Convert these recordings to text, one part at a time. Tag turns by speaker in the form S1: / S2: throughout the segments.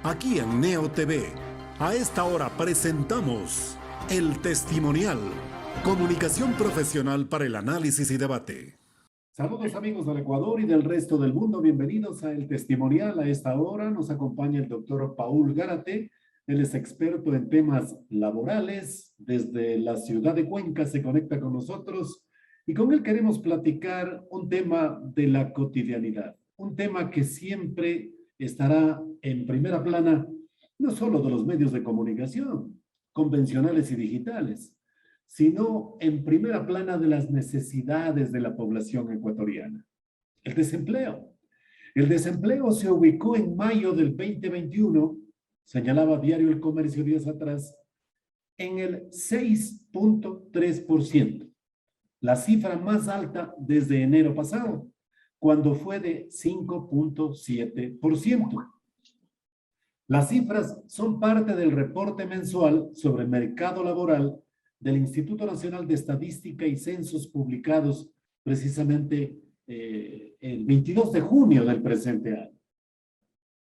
S1: Aquí en Neo TV, a esta hora presentamos El Testimonial, comunicación profesional para el análisis y debate. Saludos amigos del Ecuador y del resto del mundo, bienvenidos a El Testimonial. A esta hora nos acompaña el doctor Paul Gárate. Él es experto en temas laborales. Desde la ciudad de Cuenca se conecta con nosotros y con él queremos platicar un tema de la cotidianidad, un tema que siempre estará en primera plana, no solo de los medios de comunicación convencionales y digitales, sino en primera plana de las necesidades de la población ecuatoriana. El desempleo. El desempleo se ubicó en mayo del 2021, señalaba Diario El Comercio días atrás, en el 6.3%, la cifra más alta desde enero pasado, cuando fue de 5.7%. Las cifras son parte del reporte mensual sobre el mercado laboral del Instituto Nacional de Estadística y Censos publicados precisamente el 22 de junio del presente año.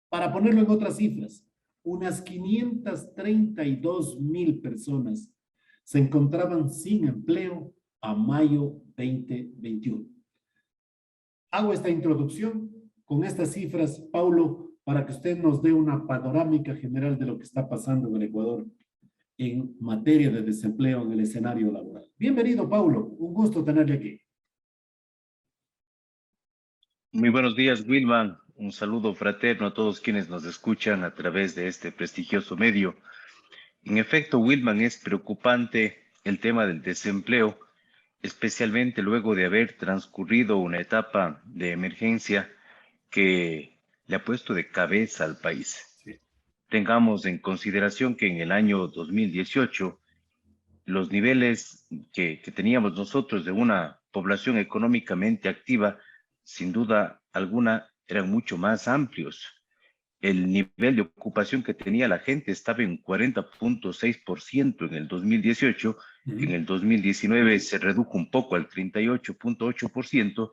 S1: Para ponerlo en otras cifras, unas 532,000 personas se encontraban sin empleo a mayo 2021. Hago esta introducción con estas cifras, Paulo, para que usted nos dé una panorámica general de lo que está pasando en el Ecuador en materia de desempleo en el escenario laboral. Bienvenido, Paulo. Un gusto tenerle aquí.
S2: Muy buenos días, Wilman. Un saludo fraterno a todos quienes nos escuchan a través de este prestigioso medio. En efecto, Wilman, es preocupante el tema del desempleo, especialmente luego de haber transcurrido una etapa de emergencia que le ha puesto de cabeza al país.
S1: Sí.
S2: Tengamos en consideración que en el año 2018 los niveles que teníamos nosotros de una población económicamente activa, sin duda alguna, eran mucho más amplios. El nivel de ocupación que tenía la gente estaba en 40.6% en el 2018, en el 2019 se redujo un poco al 38.8%,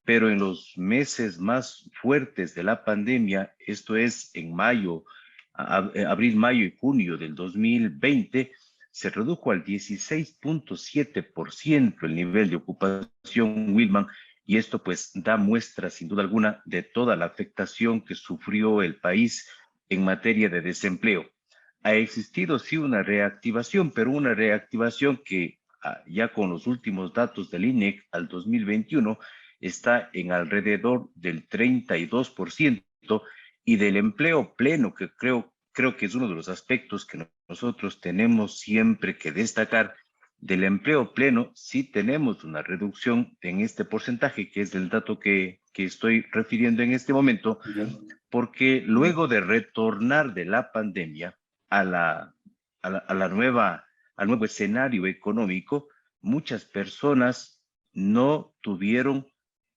S2: pero en los meses más fuertes de la pandemia, esto es en mayo, abril, mayo y junio del 2020, se redujo al 16.7% el nivel de ocupación, Wilman, y esto pues da muestra sin duda alguna de toda la afectación que sufrió el país en materia de desempleo. Ha existido sí una reactivación, pero una reactivación que ya con los últimos datos del INEC al 2021 está en alrededor del 32% y del empleo pleno, que creo que es uno de los aspectos que nosotros tenemos siempre que destacar. Del empleo pleno sí tenemos una reducción en este porcentaje, que es el dato que estoy refiriendo en este momento, porque luego de retornar de la pandemia al nuevo escenario económico, muchas personas no tuvieron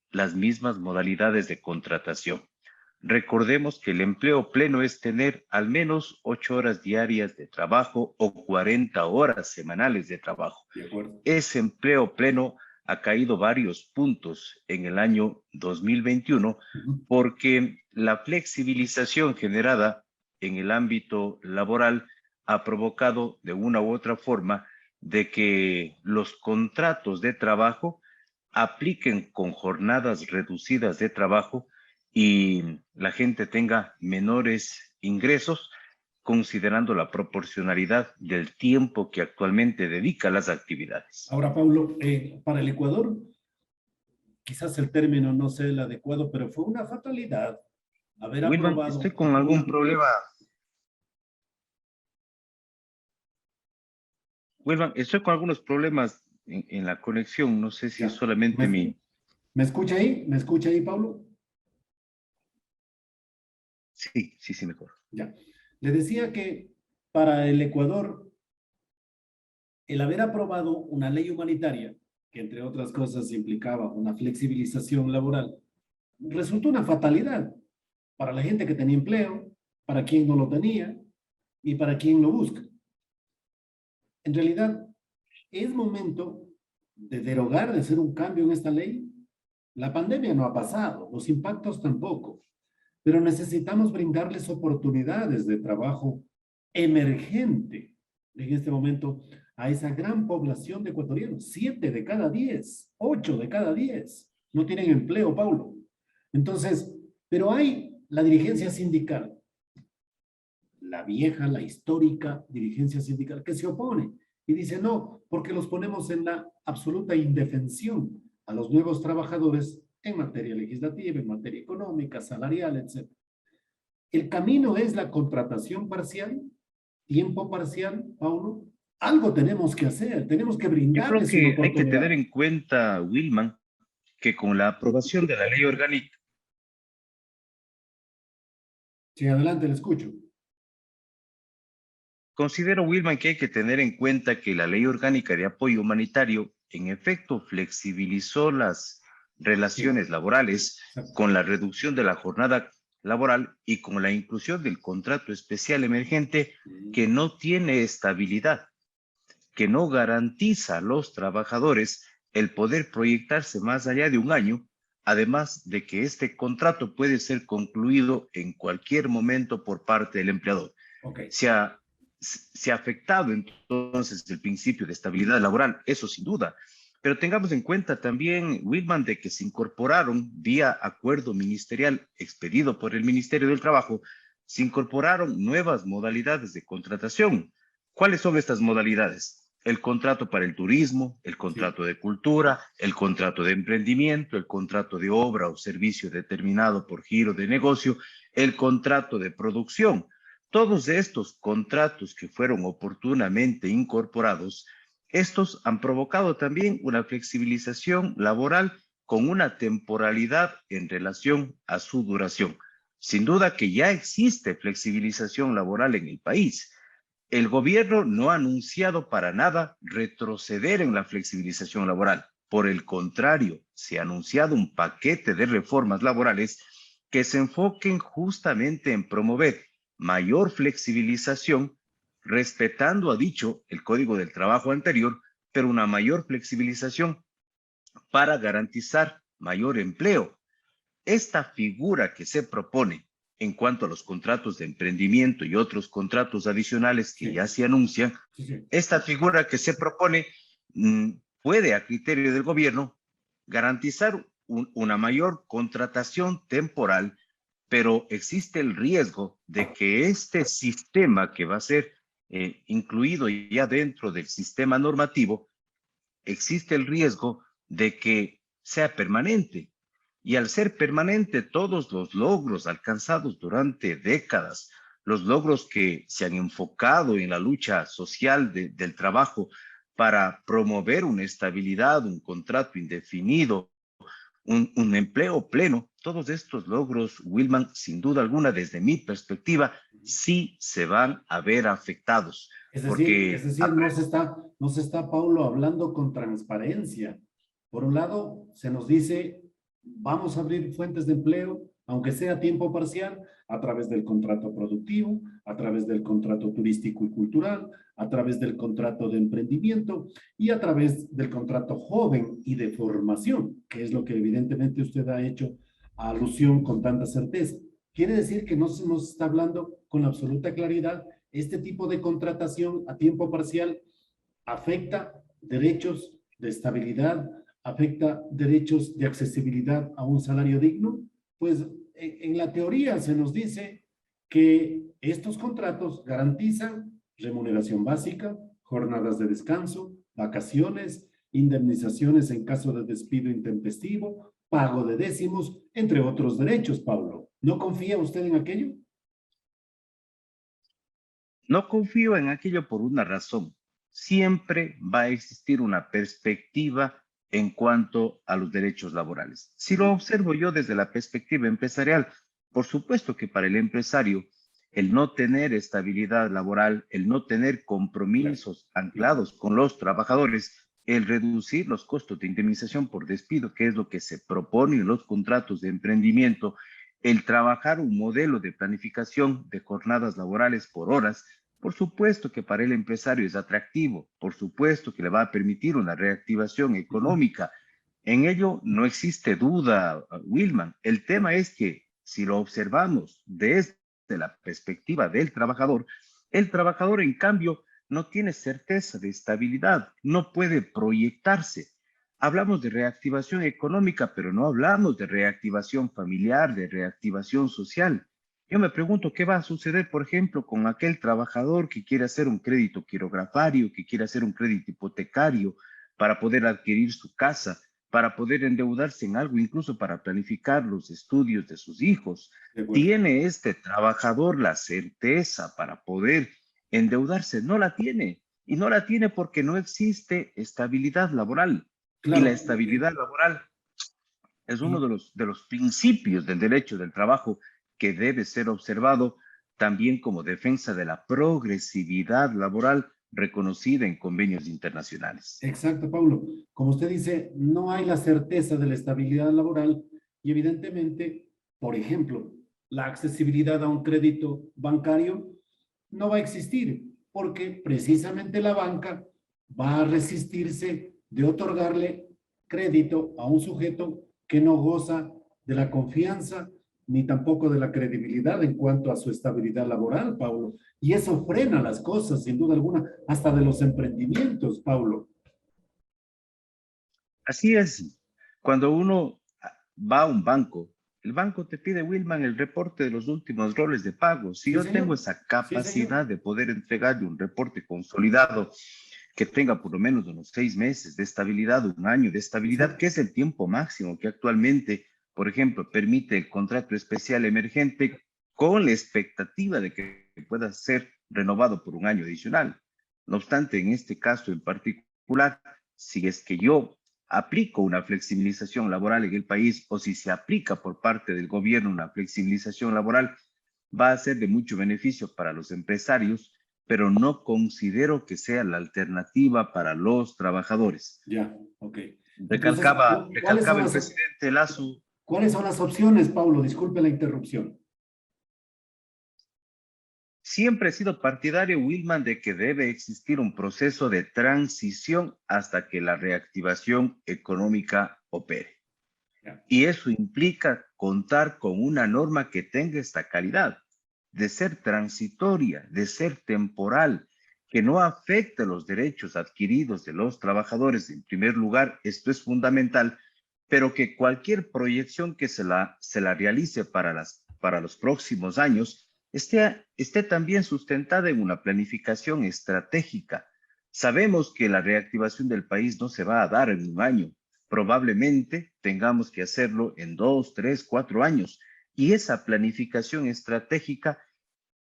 S2: las mismas modalidades de contratación. Recordemos que el empleo pleno es tener al menos 8 horas diarias de trabajo o 40 horas semanales de trabajo.
S1: De acuerdo.
S2: Ese empleo pleno ha caído varios puntos en el año 2021 porque la flexibilización generada en el ámbito laboral ha provocado de una u otra forma de que los contratos de trabajo apliquen con jornadas reducidas de trabajo y la gente tenga menores ingresos, considerando la proporcionalidad del tiempo que actualmente dedica a las actividades.
S1: Ahora, Paulo, para el Ecuador, quizás el término no sea el adecuado, pero fue una fatalidad haber
S2: Wilman,
S1: aprobado
S2: estoy con algún problema. Wilman, estoy con algunos problemas en la conexión. No sé si
S1: Ya.
S2: es solamente mi...
S1: ¿Me escucha ahí? ¿Me escucha ahí, Paulo?
S2: Sí, mejor.
S1: Ya. Le decía que para el Ecuador, el haber aprobado una ley humanitaria, que entre otras cosas implicaba una flexibilización laboral, resultó una fatalidad para la gente que tenía empleo, para quien no lo tenía y para quien lo busca. En realidad, es momento de derogar, de hacer un cambio en esta ley. La pandemia no ha pasado, los impactos tampoco. pero necesitamos brindarles oportunidades de trabajo emergente en este momento a esa gran población de ecuatorianos. 7 de cada 10, 8 de cada 10 no tienen empleo, Paulo. Entonces, pero hay la dirigencia sindical, la vieja, la histórica dirigencia sindical que se opone y dice no, porque los ponemos en la absoluta indefensión a los nuevos trabajadores en materia legislativa, en materia económica, salarial, etc. El camino es la contratación parcial, tiempo parcial, Paulo. Algo tenemos que hacer, tenemos que
S2: Yo creo
S1: brindarles una
S2: que hay que tener
S1: oportunidad.
S2: en cuenta, Wilman, que con la aprobación de la ley orgánica,
S1: Sí, adelante, le escucho.
S2: considero, Wilman, que hay que tener en cuenta que la ley orgánica de apoyo humanitario, en efecto, flexibilizó las
S1: Sí,
S2: relaciones laborales
S1: exacto.
S2: con la reducción de la jornada laboral y con la inclusión del contrato especial emergente que no tiene estabilidad, que no garantiza a los trabajadores el poder proyectarse más allá de un año, además de que este contrato puede ser concluido en cualquier momento por parte del empleador.
S1: Ok.
S2: Se ha, se ha afectado entonces el principio de estabilidad laboral, eso sin duda. Pero tengamos en cuenta también, Wilman, de que se incorporaron vía acuerdo ministerial expedido por el Ministerio del Trabajo, se incorporaron nuevas modalidades de contratación. ¿Cuáles son estas modalidades? El contrato para el turismo, el
S1: Sí,
S2: contrato de cultura, el contrato de emprendimiento, el contrato de obra o servicio determinado por giro de negocio, el contrato de producción. Todos estos contratos que fueron oportunamente incorporados, estos han provocado también una flexibilización laboral con una temporalidad en relación a su duración. Sin duda que ya existe flexibilización laboral en el país. El gobierno no ha anunciado para nada retroceder en la flexibilización laboral. Por el contrario, se ha anunciado un paquete de reformas laborales que se enfoquen justamente en promover mayor flexibilización, respetando, ha dicho, el Código del Trabajo anterior, pero una mayor flexibilización para garantizar mayor empleo. Esta figura que se propone en cuanto a los contratos de emprendimiento y otros contratos adicionales que
S1: sí,
S2: ya se anuncian,
S1: sí, sí.
S2: esta figura que se propone puede, a criterio del gobierno, garantizar una mayor contratación temporal, pero existe el riesgo de que este sistema que va a ser incluido ya dentro del sistema normativo, existe el riesgo de que sea permanente. Y al ser permanente, todos los logros alcanzados durante décadas, los logros que se han enfocado en la lucha social del trabajo para promover una estabilidad, un contrato indefinido, un empleo pleno, todos estos logros, Wilman, sin duda alguna, desde mi perspectiva, sí se van a ver afectados,
S1: Es
S2: porque
S1: decir, no se está, Paulo, hablando con transparencia. Por un lado, se nos dice, vamos a abrir fuentes de empleo, aunque sea a tiempo parcial, a través del contrato productivo, a través del contrato turístico y cultural, a través del contrato de emprendimiento y a través del contrato joven y de formación, que es lo que evidentemente usted ha hecho alusión con tanta certeza. Quiere decir que no se nos está hablando con absoluta claridad. Este tipo de contratación a tiempo parcial afecta derechos de estabilidad, afecta derechos de accesibilidad a un salario digno. Pues en la teoría se nos dice que estos contratos garantizan remuneración básica, jornadas de descanso, vacaciones, indemnizaciones en caso de despido intempestivo, pago de décimos, entre otros derechos, Pablo. ¿No confía usted en aquello?
S2: no confío en aquello por una razón. Siempre va a existir una perspectiva en cuanto a los derechos laborales. Si lo observo yo desde la perspectiva empresarial, por supuesto que para el empresario, el no tener estabilidad laboral, el no tener
S1: Claro.
S2: compromisos
S1: Sí.
S2: anclados con los trabajadores, el reducir los costos de indemnización por despido, que es lo que se propone en los contratos de emprendimiento, el trabajar un modelo de planificación de jornadas laborales por horas, por supuesto que para el empresario es atractivo, por supuesto que le va a permitir una reactivación económica. En ello no existe duda, Wilman. El tema es que si lo observamos desde la perspectiva del trabajador, el trabajador, en cambio, no tiene certeza de estabilidad, no puede proyectarse. Hablamos de reactivación económica, pero no hablamos de reactivación familiar, de reactivación social. Yo me pregunto qué va a suceder, por ejemplo, con aquel trabajador que quiere hacer un crédito quirografario, que quiere hacer un crédito hipotecario para poder adquirir su casa, para poder endeudarse en algo, incluso para planificar los estudios de sus hijos. ¿Tiene este trabajador la certeza para poder endeudarse? No la tiene. Y no la tiene porque no existe estabilidad laboral.
S1: Claro.
S2: Y la estabilidad laboral es uno de los principios del derecho del trabajo que debe ser observado también como defensa de la progresividad laboral reconocida en convenios internacionales.
S1: Exacto, Pablo. Como usted dice, no hay la certeza de la estabilidad laboral y evidentemente, por ejemplo, la accesibilidad a un crédito bancario no va a existir porque precisamente la banca va a resistirse de otorgarle crédito a un sujeto que no goza de la confianza ni tampoco de la credibilidad en cuanto a su estabilidad laboral, Pablo. Y eso frena las cosas, sin duda alguna, hasta de los emprendimientos, Pablo.
S2: Así es. Cuando uno va a un banco, el banco te pide, Wilman, el reporte de los últimos roles de pago. Si yo tengo esa capacidad de poder entregarle un reporte consolidado que tenga por lo menos unos 6 meses de estabilidad, un año de estabilidad, que es el tiempo máximo que actualmente, por ejemplo, permite el contrato especial emergente con la expectativa de que pueda ser renovado por un año adicional. No obstante, en este caso en particular, si es que yo aplico una flexibilización laboral en el país o si se aplica por parte del gobierno una flexibilización laboral, va a ser de mucho beneficio para los empresarios, pero no considero que sea la alternativa para los trabajadores.
S1: Ya, ok.
S2: Recalcaba el presidente Lasso.
S1: ¿Cuáles son las opciones, Pablo? Disculpe la interrupción.
S2: Siempre he sido partidario, Wilman, de que debe existir un proceso de transición hasta que la reactivación económica opere. Y eso implica contar con una norma que tenga esta calidad, de ser transitoria, de ser temporal, que no afecte los derechos adquiridos de los trabajadores. En primer lugar, esto es fundamental, pero que cualquier proyección que se la realice para los próximos años esté también sustentada en una planificación estratégica. Sabemos que la reactivación del país no se va a dar en un año. Probablemente tengamos que hacerlo en 2, 3, 4 años. Y esa planificación estratégica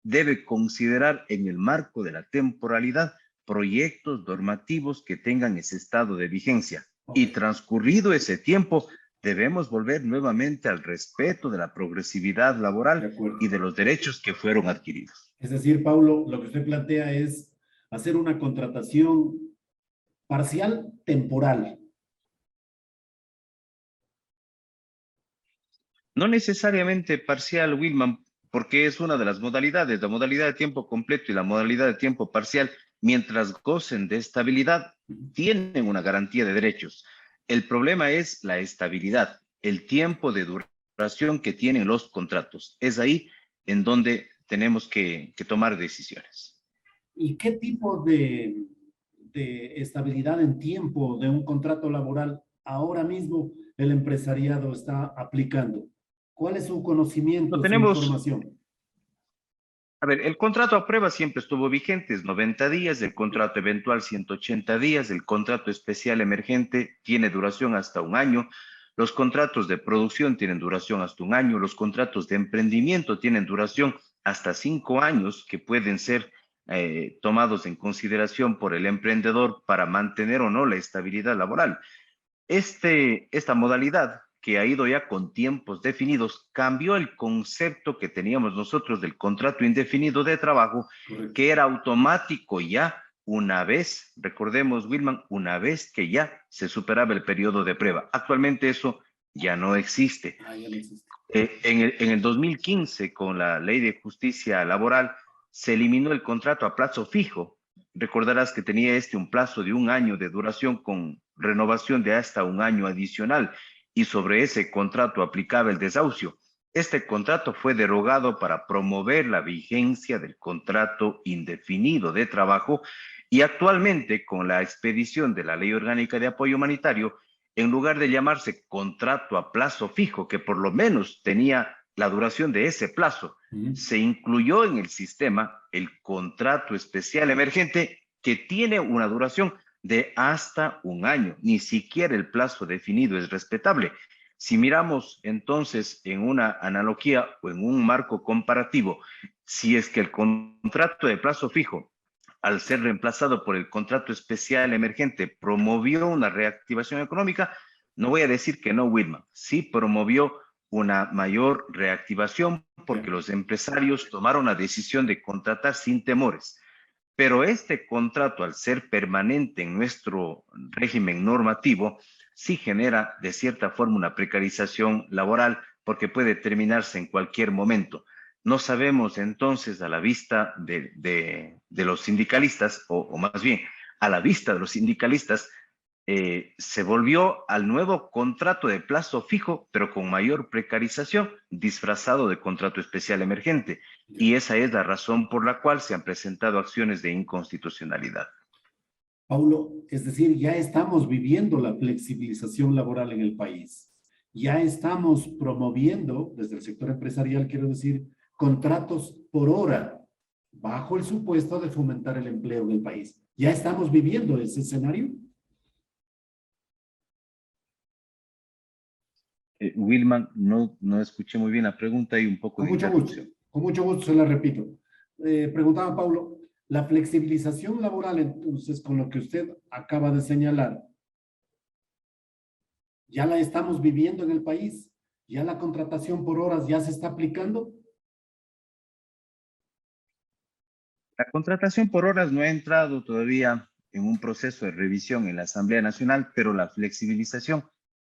S2: debe considerar en el marco de la temporalidad proyectos normativos que tengan ese estado de vigencia. Y transcurrido ese tiempo, debemos volver nuevamente al respeto de la progresividad laboral y de los derechos que fueron adquiridos.
S1: Es decir, Paulo, lo que usted plantea es hacer una contratación parcial temporal.
S2: No necesariamente parcial, Wilman, porque es una de las modalidades, la modalidad de tiempo completo y la modalidad de tiempo parcial, mientras gocen de estabilidad, tienen una garantía de derechos. El problema es la estabilidad, el tiempo de duración que tienen los contratos. Es ahí en donde tenemos que tomar decisiones.
S1: ¿Y qué tipo de estabilidad en tiempo de un contrato laboral ahora mismo el empresariado está aplicando? ¿Cuál es su conocimiento, su información?
S2: A ver, el contrato a prueba siempre estuvo vigente, es 90 días, el contrato eventual 180 días, el contrato especial emergente tiene duración hasta un año, los contratos de producción tienen duración hasta un año, los contratos de emprendimiento tienen duración hasta 5 años que pueden ser tomados en consideración por el emprendedor para mantener o no la estabilidad laboral. Esta modalidad que ha ido ya con tiempos definidos, cambió el concepto que teníamos nosotros del contrato indefinido de trabajo, que era automático ya una vez, recordemos, Wilman, una vez que ya se superaba el periodo de prueba. Actualmente eso ya no existe. En el 2015, con la Ley de Justicia Laboral, se eliminó el contrato a plazo fijo. Recordarás que tenía un plazo de un año de duración con renovación de hasta un año adicional y sobre ese contrato aplicaba el desahucio. Este contrato fue derogado para promover la vigencia del contrato indefinido de trabajo y actualmente, con la expedición de la Ley Orgánica de Apoyo Humanitario, en lugar de llamarse contrato a plazo fijo, que por lo menos tenía la duración de ese plazo, se incluyó en el sistema el contrato especial emergente, que tiene una duración de hasta un año. Ni siquiera el plazo definido es respetable. Si miramos entonces en una analogía o en un marco comparativo, si es que el contrato de plazo fijo, al ser reemplazado por el contrato especial emergente, promovió una reactivación económica, no voy a decir que no, Wilman, sí promovió una mayor reactivación porque los empresarios tomaron la decisión de contratar sin temores. Pero este contrato, al ser permanente en nuestro régimen normativo, sí genera de cierta forma una precarización laboral porque puede terminarse en cualquier momento. No sabemos entonces, a la vista de los sindicalistas, o más bien a la vista de los sindicalistas, se volvió al nuevo contrato de plazo fijo, pero con mayor precarización, disfrazado de contrato especial emergente. Y esa es la razón por la cual se han presentado acciones de inconstitucionalidad.
S1: Paulo, es decir, ya estamos viviendo la flexibilización laboral en el país. Ya estamos promoviendo, desde el sector empresarial, quiero decir, contratos por hora, bajo el supuesto de fomentar el empleo en el país. ¿Ya estamos viviendo ese escenario?
S2: Wilman, no escuché muy bien la pregunta y un poco de interrupción.
S1: Con mucho gusto se la repito. Preguntaba Paulo, la flexibilización laboral, entonces, con lo que usted acaba de señalar, ¿ya la estamos viviendo en el país? ¿Ya la contratación por horas ya se está aplicando?
S2: La contratación por horas no ha entrado todavía en un proceso de revisión en la Asamblea Nacional, pero la flexibilización,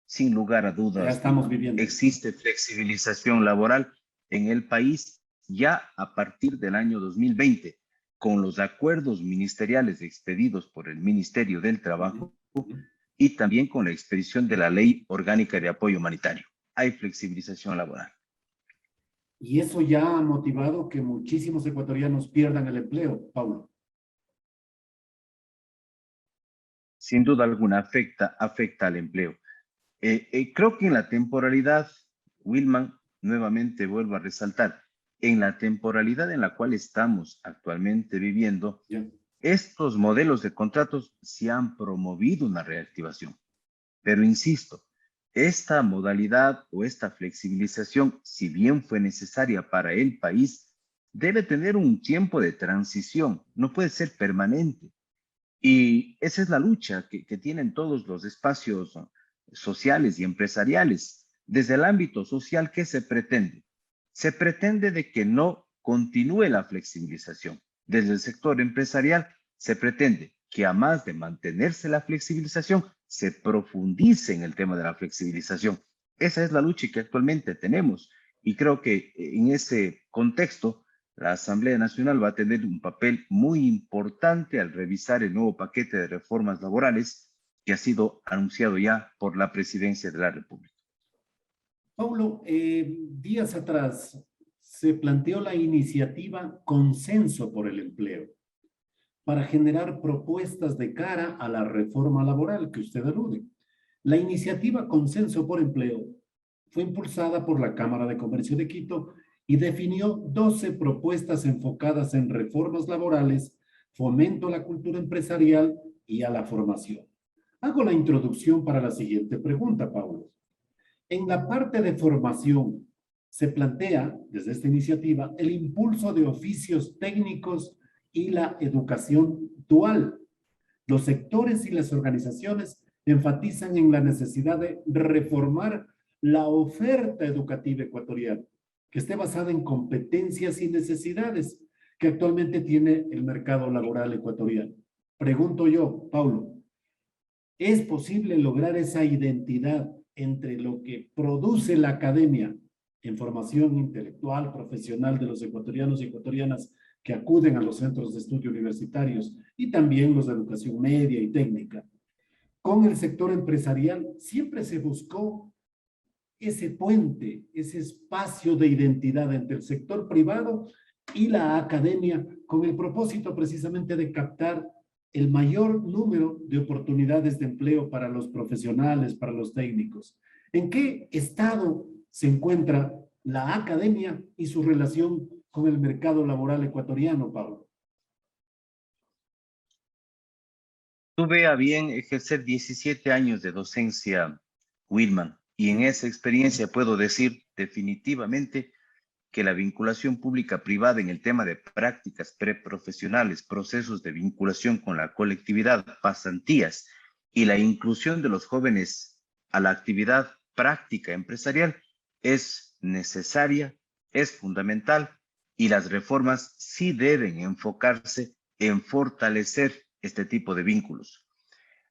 S2: sin lugar a
S1: Ya
S2: dudas,
S1: estamos viviendo.
S2: existe flexibilización laboral en el país ya a partir del año 2020, con los acuerdos ministeriales expedidos por el Ministerio del Trabajo y también con la expedición de la Ley Orgánica de Apoyo Humanitario. Hay flexibilización laboral.
S1: Y eso ya ha motivado que muchísimos ecuatorianos pierdan el empleo, Paulo.
S2: Sin duda alguna afecta al empleo. Creo que en la temporalidad, Wilman, nuevamente vuelvo a resaltar, en la temporalidad en la cual estamos actualmente viviendo, estos modelos de contratos sí han promovido una reactivación. Pero insisto, esta modalidad o esta flexibilización, si bien fue necesaria para el país, debe tener un tiempo de transición, no puede ser permanente. Y esa es la lucha que tienen todos los espacios sociales y empresariales. Desde el ámbito social, ¿qué se pretende? Se pretende de que no continúe la flexibilización. Desde el sector empresarial se pretende que, a más de mantenerse la flexibilización, se profundice en el tema de la flexibilización. Esa es la lucha que actualmente tenemos y creo que en ese contexto la Asamblea Nacional va a tener un papel muy importante al revisar el nuevo paquete de reformas laborales que ha sido anunciado ya por la Presidencia de la República.
S1: Paulo, días atrás se planteó la iniciativa Consenso por el Empleo para generar propuestas de cara a la reforma laboral que usted alude. La iniciativa Consenso por Empleo fue impulsada por la Cámara de Comercio de Quito y definió 12 propuestas enfocadas en reformas laborales, fomento a la cultura empresarial y a la formación. Hago la introducción para la siguiente pregunta, Paulo. En la parte de formación, se plantea, desde esta iniciativa, el impulso de oficios técnicos y la educación dual. Los sectores y las organizaciones enfatizan en la necesidad de reformar la oferta educativa ecuatoriana, que esté basada en competencias y necesidades que actualmente tiene el mercado laboral ecuatoriano. Pregunto yo, Paulo, ¿es posible lograr esa identidad entre lo que produce la academia en formación intelectual, profesional de los ecuatorianos y ecuatorianas que acuden a los centros de estudio universitarios y también los de educación media y técnica? Con el sector empresarial siempre se buscó ese puente, ese espacio de identidad entre el sector privado y la academia, con el propósito precisamente de captar el mayor número de oportunidades de empleo para los profesionales, para los técnicos. ¿En qué estado se encuentra la academia y su relación con el mercado laboral ecuatoriano, Pablo?
S2: Tuve a bien ejercer 17 años de docencia, Wilman, y en esa experiencia puedo decir definitivamente que la vinculación pública-privada en el tema de prácticas preprofesionales, procesos de vinculación con la colectividad, pasantías y la inclusión de los jóvenes a la actividad práctica empresarial es necesaria, es fundamental y las reformas sí deben enfocarse en fortalecer este tipo de vínculos.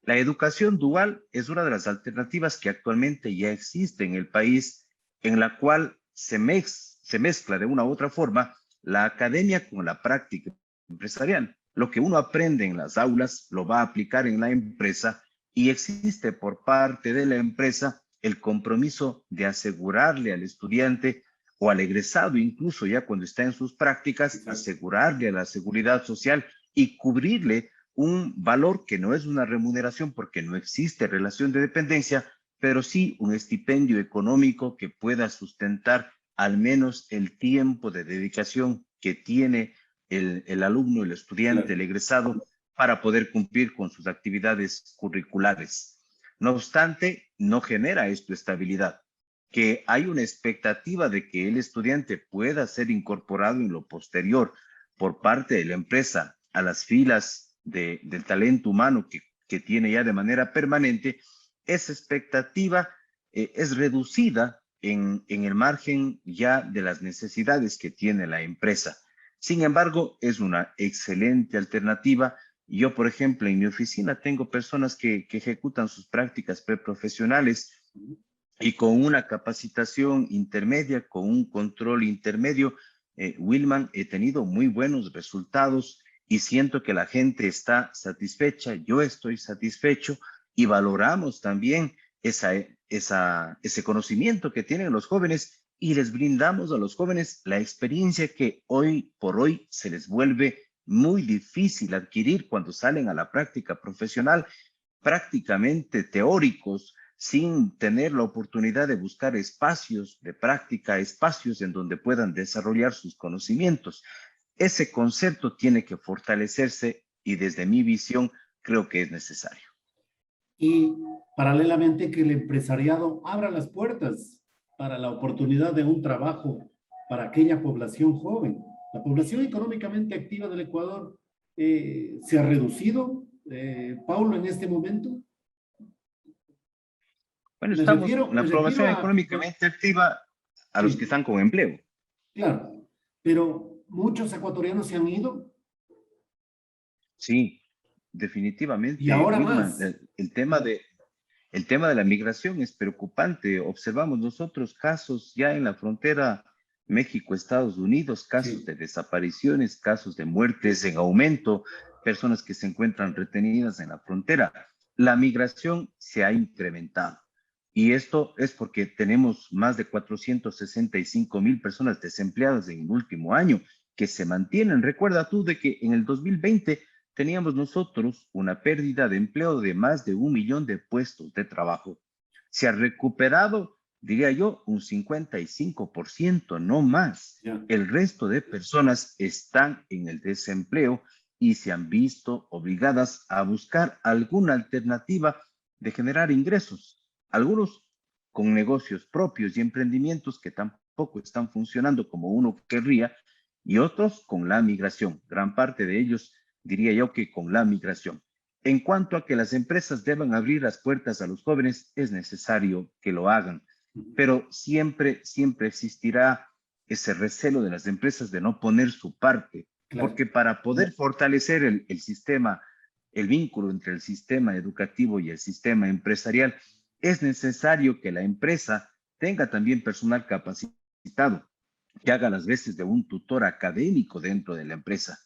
S2: La educación dual es una de las alternativas que actualmente ya existe en el país, en la cual se mezcla de una u otra forma la academia con la práctica empresarial. Lo que uno aprende en las aulas lo va a aplicar en la empresa y existe por parte de la empresa el compromiso de asegurarle al estudiante o al egresado, incluso ya cuando está en sus prácticas, asegurarle a la seguridad social y cubrirle un valor que no es una remuneración porque no existe relación de dependencia, pero sí un estipendio económico que pueda sustentar al menos el tiempo de dedicación que tiene el alumno, el estudiante, el egresado, para poder cumplir con sus actividades curriculares. No obstante, no genera esto estabilidad, que hay una expectativa de que el estudiante pueda ser incorporado en lo posterior por parte de la empresa a las filas del talento humano que tiene ya de manera permanente. Esa expectativa es reducida en el margen ya de las necesidades que tiene la empresa. Sin embargo, es una excelente alternativa. Yo, por ejemplo, en mi oficina tengo personas que ejecutan sus prácticas preprofesionales y con una capacitación intermedia, con un control intermedio, Wilman, he tenido muy buenos resultados y siento que la gente está satisfecha, yo estoy satisfecho y valoramos también ese conocimiento que tienen los jóvenes y les brindamos a los jóvenes la experiencia que hoy por hoy se les vuelve muy difícil adquirir cuando salen a la práctica profesional, prácticamente teóricos, sin tener la oportunidad de buscar espacios de práctica, espacios en donde puedan desarrollar sus conocimientos. Ese concepto tiene que fortalecerse y desde mi visión creo que es necesario.
S1: Y paralelamente que el empresariado abra las puertas para la oportunidad de un trabajo para aquella población joven. La población económicamente activa del Ecuador se ha reducido, Paulo, en este momento.
S2: Bueno, estamos en
S1: Me
S2: la
S1: refiero
S2: población
S1: a...
S2: económicamente activa a los que
S1: Sí,
S2: están con empleo.
S1: claro, pero muchos ecuatorianos se han ido
S2: Sí,
S1: y
S2: definitivamente,
S1: ahora
S2: Wilman,
S1: más.
S2: el tema de la migración es preocupante. Observamos nosotros casos ya en la frontera México-Estados Unidos, casos
S1: Sí.
S2: de desapariciones, casos de muertes en aumento, personas que se encuentran retenidas en la frontera. La migración se ha incrementado. Y esto es porque tenemos más de 465,000 personas desempleadas en el último año que se mantienen. Recuerda tú de que en el 2020 teníamos nosotros una pérdida de empleo de más de 1 millón de puestos de trabajo. Se ha recuperado, diría yo, un 55%, no más.
S1: Ya.
S2: El resto de personas están en el desempleo y se han visto obligadas a buscar alguna alternativa de generar ingresos. Algunos con negocios propios y emprendimientos que tampoco están funcionando como uno querría, y otros con la migración. Gran parte de ellos diría yo que con la migración. En cuanto a que las empresas deban abrir las puertas a los jóvenes, es necesario que lo hagan, pero siempre existirá ese recelo de las empresas de no poner su parte,
S1: Claro.
S2: porque para poder fortalecer el sistema, el vínculo entre el sistema educativo y el sistema empresarial, es necesario que la empresa tenga también personal capacitado, que haga las veces de un tutor académico dentro de la empresa,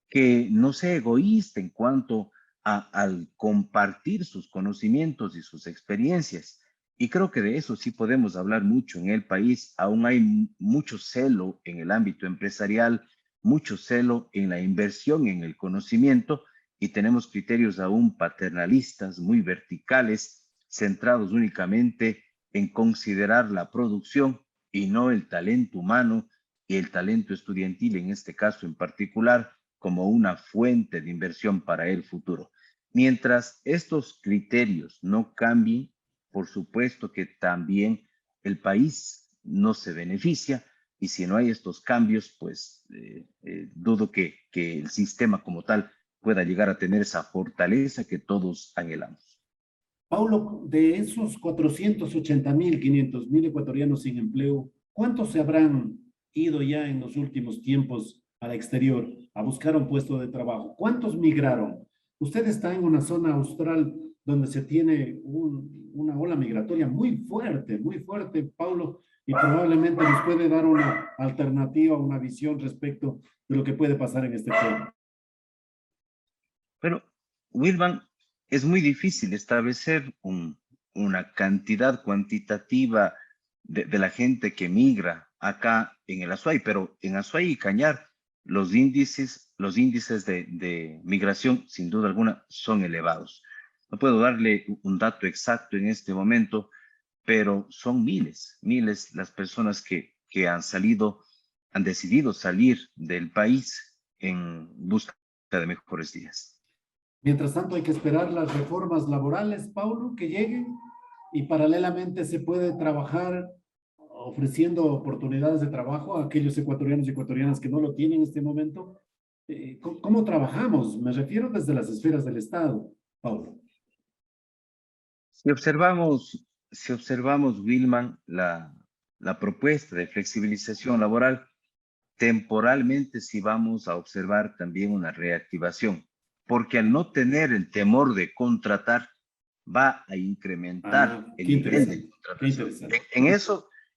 S2: que no sea egoísta en cuanto al compartir sus conocimientos y sus experiencias. Y creo que de eso sí podemos hablar mucho en el país. Aún hay mucho celo en el ámbito empresarial, mucho celo en la inversión, en el conocimiento, y tenemos criterios aún paternalistas, muy verticales, centrados únicamente en considerar la producción y no el talento humano y el talento estudiantil, en este caso en particular, como una fuente de inversión para el futuro. Mientras estos criterios no cambien, por supuesto que también el país no se beneficia, y si no hay estos cambios, pues dudo que el sistema como tal pueda llegar a tener esa fortaleza que todos anhelamos.
S1: Paulo, de esos 480.000, 500.000 ecuatorianos sin empleo, ¿cuántos se habrán ido ya en los últimos tiempos al exterior a buscar un puesto de trabajo? ¿Cuántos migraron? Usted está en una zona austral donde se tiene una ola migratoria muy fuerte, Paulo, y probablemente nos puede dar una alternativa, una visión respecto de lo que puede pasar en este tema.
S2: Pero, Wilman, es muy difícil establecer una cantidad cuantitativa de la gente que migra acá en el Azuay, pero en Azuay y Cañar los índices de migración, sin duda alguna, son elevados. No puedo darle un dato exacto en este momento, pero son miles las personas que han decidido salir del país en busca de mejores días.
S1: Mientras tanto, hay que esperar las reformas laborales, Paulo, que lleguen, y paralelamente se puede trabajar ofreciendo oportunidades de trabajo a aquellos ecuatorianos y ecuatorianas que no lo tienen en este momento. ¿Cómo trabajamos? Me refiero desde las esferas del Estado, Paulo.
S2: Si observamos, Wilman, la propuesta de flexibilización laboral, temporalmente sí vamos a observar también una reactivación, porque al no tener el temor de contratar, va a incrementar el nivel de contratación.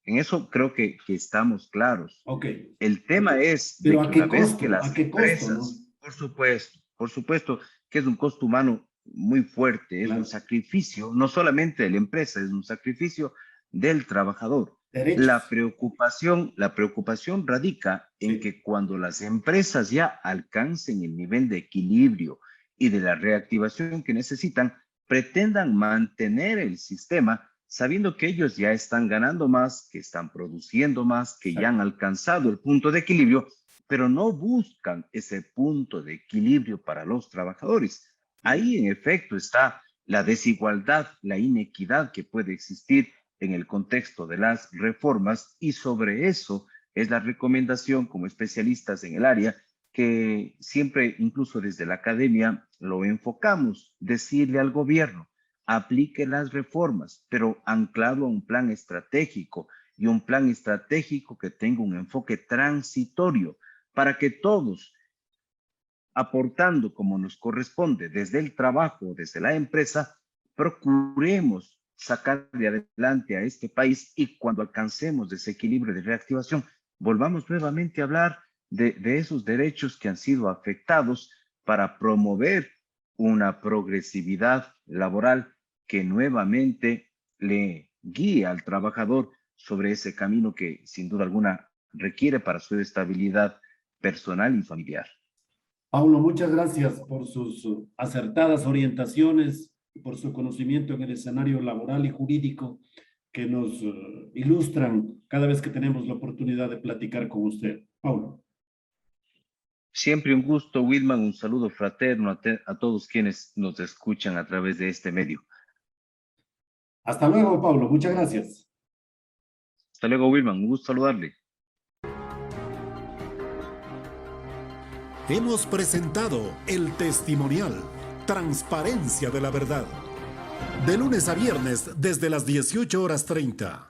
S2: En eso creo que estamos claros.
S1: Okay.
S2: El tema es
S1: de que
S2: una vez que las empresas, ¿no? Por supuesto que es un costo humano muy fuerte, es un sacrificio, no solamente de la empresa, es un sacrificio del trabajador. La preocupación radica en que cuando las empresas ya alcancen el nivel de equilibrio y de la reactivación que necesitan, pretendan mantener el sistema sabiendo que ellos ya están ganando más, que están produciendo más, que ya han alcanzado el punto de equilibrio, pero no buscan ese punto de equilibrio para los trabajadores. Ahí en efecto está la desigualdad, la inequidad que puede existir en el contexto de las reformas, y sobre eso es la recomendación como especialistas en el área que siempre, incluso desde la academia, lo enfocamos, decirle al gobierno: aplique las reformas, pero anclado a un plan estratégico, y un plan estratégico que tenga un enfoque transitorio para que todos, aportando como nos corresponde desde el trabajo, desde la empresa, procuremos sacar de adelante a este país, y cuando alcancemos ese equilibrio de reactivación, volvamos nuevamente a hablar de esos derechos que han sido afectados para promover una progresividad laboral que nuevamente le guíe al trabajador sobre ese camino que sin duda alguna requiere para su estabilidad personal y familiar.
S1: Paulo, muchas gracias por sus acertadas orientaciones y por su conocimiento en el escenario laboral y jurídico que nos ilustran cada vez que tenemos la oportunidad de platicar con usted. Paulo.
S2: Siempre un gusto, Wilman, un saludo fraterno a todos quienes nos escuchan a través de este medio.
S1: Hasta luego, Paulo, muchas gracias.
S2: Hasta luego, Wilman, un gusto saludarle.
S1: Hemos presentado el testimonial Transparencia de la Verdad. De lunes a viernes desde las 18:30.